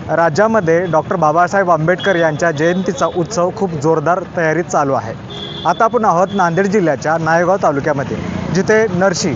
राज्यामध्ये डॉक्टर बाबासाहेब आंबेडकर यांच्या जयंतीचा उत्सव खूप जोरदार तयारीत चालू आहे। आता आपण आहोत नांदेड जिल्ह्याच्या नायगाव तालुक्यामध्ये, जिथे नरशी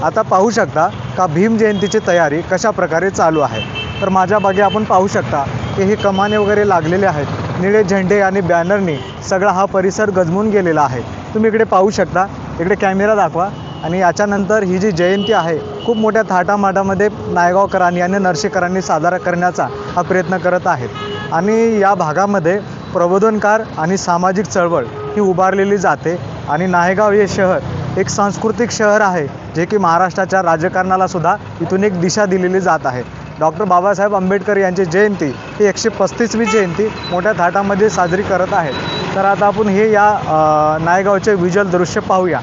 आता पाहू शकता का भीम जयंतीची तयारी कशा प्रकारे चालू आहे। तर माझ्या मागे आपण पाहू शकता की हे कमाने वगैरे लागलेले आहेत, निळे झेंडे आणि बॅनरनी सगळा हा परिसर गजमून गेलेला आहे। तुम्ही इकडे पाहू शकता, इकडे कॅमेरा दाखवा। आणि याच्यानंतर ही जी जयंती आहे खूप मोठ्या थाटामाटामध्ये नायगावकरांनी आणि नरशीकरांनी साजरा करण्याचा हा प्रयत्न करत आहेत। आणि या भागामध्ये प्रबोधनकार आणि सामाजिक चळवळ ही उभारलेली जाते। आणि नायगाव हे शहर एक सांस्कृतिक शहर आहे, जे की महाराष्ट्राच्या राजकारणाला सुद्धा इथून एक दिशा दिलेली जात आहे। डॉक्टर बाबासाहेब आंबेडकर यांची जयंती ही 135वी जयंती मोठ्या थाटामध्ये साजरी करत आहेत। तर आता आपण हे या नायगावचे विज्युअल दृश्य पाहूया।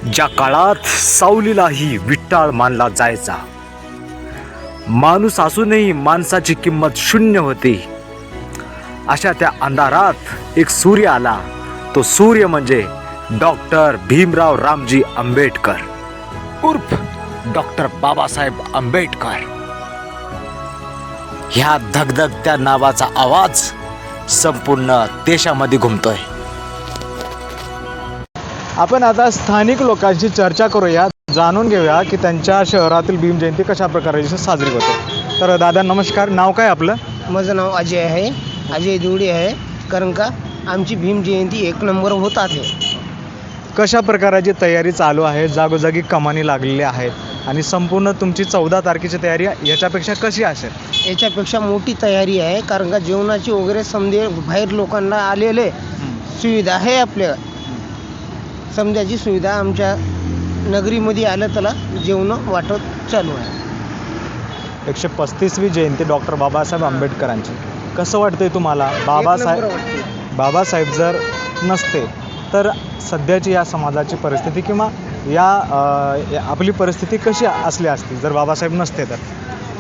ज्या काळात सावलीलाही विट्टाळ मानला जायचा, माणूस असूनही माणसाची किंमत शून्य होती, अशा त्या अंधारात एक सूर्य आला। तो सूर्य म्हणजे डॉक्टर भीमराव रामजी आंबेडकर उर्फ डॉक्टर बाबासाहेब आंबेडकर। ह्या धगधगत्या नावाचा आवाज संपूर्ण देशामध्ये घुमतोय। आपण आता स्थानिक लोकांशी चर्चा करूया, जाणून घेऊया की त्यांच्या शहरातील भीम जयंती कशा प्रकारे साजरी होते। तर दादा नमस्कार, नाव काय आपलं? माझं नाव अजय आहे, अजय देवडी आहे। कारण का आमची भीम जयंती 1 नंबर होत आहे। कशा प्रकारची तयारी चालू आहे? जागोजागी कमानी लागलेल्या आहेत आणि संपूर्ण तुमची 14 तारखेची तयारी याच्यापेक्षा कशी असेल? याच्यापेक्षा मोठी तयारी आहे, कारण का जेवणाची वगैरे समजे बाहेर लोकांना आलेले सुविधा आहे। आपल्या समजाची सुविधा आमच्या नगरीमध्ये आलं, त्याला जेवण वाटप चालू आहे। 135वी जयंती डॉक्टर बाबासाहेब आंबेडकरांची कसं वाटतंय तुम्हाला? बाबासाहेब जर नसते तर सध्याची या समाजाची परिस्थिती किंवा या आपली परिस्थिती कशी असली असती जर बाबासाहेब नसते तर?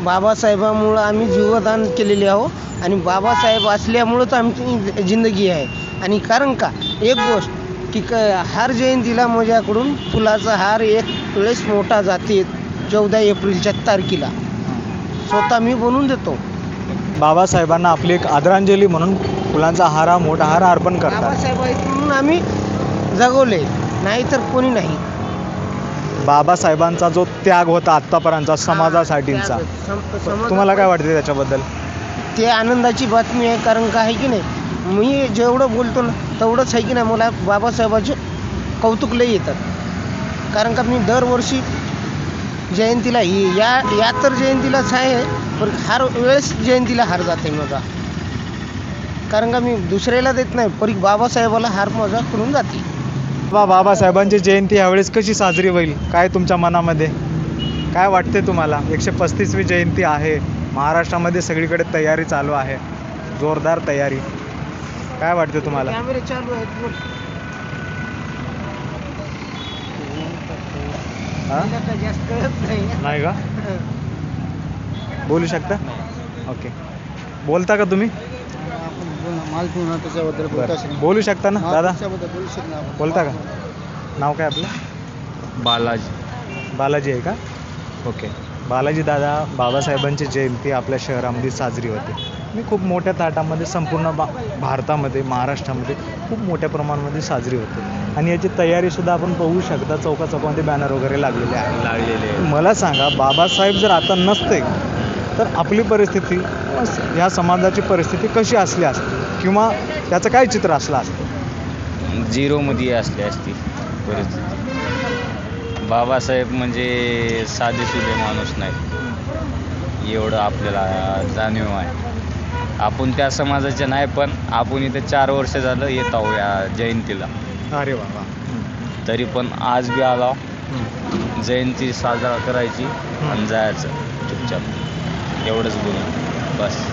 बाबासाहेबामुळं आम्ही जीवदान केलेले आहोत आणि बाबासाहेब असल्यामुळंच आमची जिंदगी आहे। आणि कारण का एक गोष्ट की हर जयंतीला माझ्याकडून फुलाचा हार एक वेळेस मोठा जाते 14 एप्रिलच्या तारखेला स्वतः मी बनवून देतो। बाबासाहेबांना आपली एक आदरांजली म्हणून फुलांचा हार, मोठा हार अर्पण करतात। बाबासाहेब आहेत म्हणून आम्ही जगवले, नाही तर कोणी नाही। बाबासाहेबांचा जो त्याग होता आत्तापर्यंतचा समाजासाठीचा, तुम्हाला काय वाटते त्याच्याबद्दल? ते आनंदाची बातमी आहे। कारण का आहे की नाही, मी जेवढं बोलतो ना तेवढंच आहे की नाही, मला बाबासाहेबाचे कौतुक लई येतात। कारण का मी दरवर्षी जयंतीला या तर जयंतीलाच आहे, पण हर वेळेस जयंतीला हार जाते माझा। कारण का मी दुसऱ्याला देत नाही, पण बाबासाहेबाला हार माझा करून जाते। बाबासाहेबांची जयंती यावेळेस कशी साजरी होईल? काय तुमच्या मनामध्ये काय वाटते तुम्हाला? 135वी जयंती आहे, महाराष्ट्रामध्ये सगळीकडे तयारी चालू आहे, जोरदार तयारी। काय वाटते तुम्हाला? कॅमेरे चालू आहेत, जास्त कळत नाही का? बोलू शकता? ओके, बोलता का तुम्ही? बोलू शकता ना दादा? बोलता का? नाव काय आपलं? बालाजी आहे का? ओके, बालाजी दादा, बाबासाहेबांची जयंती आपल्या शहरामध्ये साजरी होते आणि खूप मोठ्या थाटामध्ये संपूर्ण भारतामध्ये, महाराष्ट्रामध्ये खूप मोठ्या प्रमाणामध्ये साजरी होते। आणि याची तयारीसुद्धा आपण पाहू शकता, चौकामध्ये बॅनर वगैरे लागलेले आहे। मला सांगा, बाबासाहेब जर आता नसते तर आपली परिस्थिती, ह्या समाजाची परिस्थिती कशी असली असती किंवा त्याचं काय चित्र असलं असतं? झिरोमध्ये असली असती परिस्थिती। बाबासाहेब म्हणजे साधेसुधे माणूस नाही, एवढं आपल्याला जाणीव आहे। आपण त्या समाजाचे नाही, पण आपण इथे 4 वर्ष झालं येत आहो या जयंतीला। अरे बाबा, तरी पण आज बी आला, जयंती साजरा करायची आणि जायचं चुपचाप, एवढंच बोलून बस।